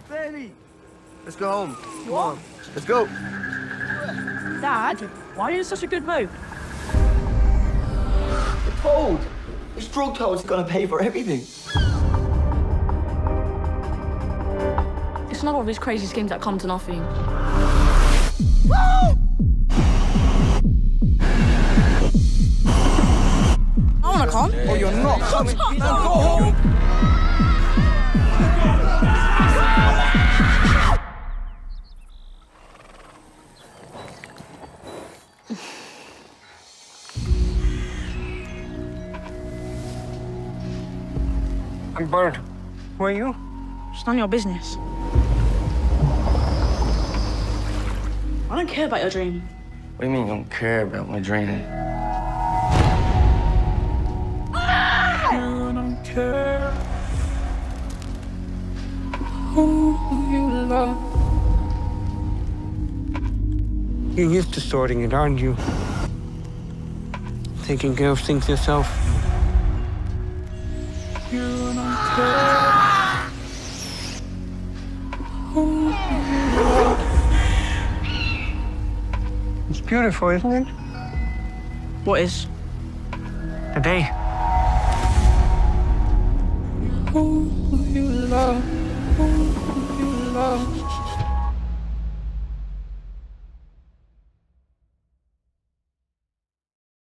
Benny! Let's go home. Come on. Let's go. Dad, why are you in such a good mood? You're told. This drug toad's gonna pay for everything. It's another of these crazy schemes that come to nothing. I wanna come. Oh, you're not coming. Go home. I'm Bird. Who are you? It's none of your business. I don't care about your dream. What do you mean you don't care about my dream? You don't care who you love. You're used to sorting it, aren't you? Taking care of things yourself. You don't care who you love. It's beautiful, isn't it? What is? The day. Who you love.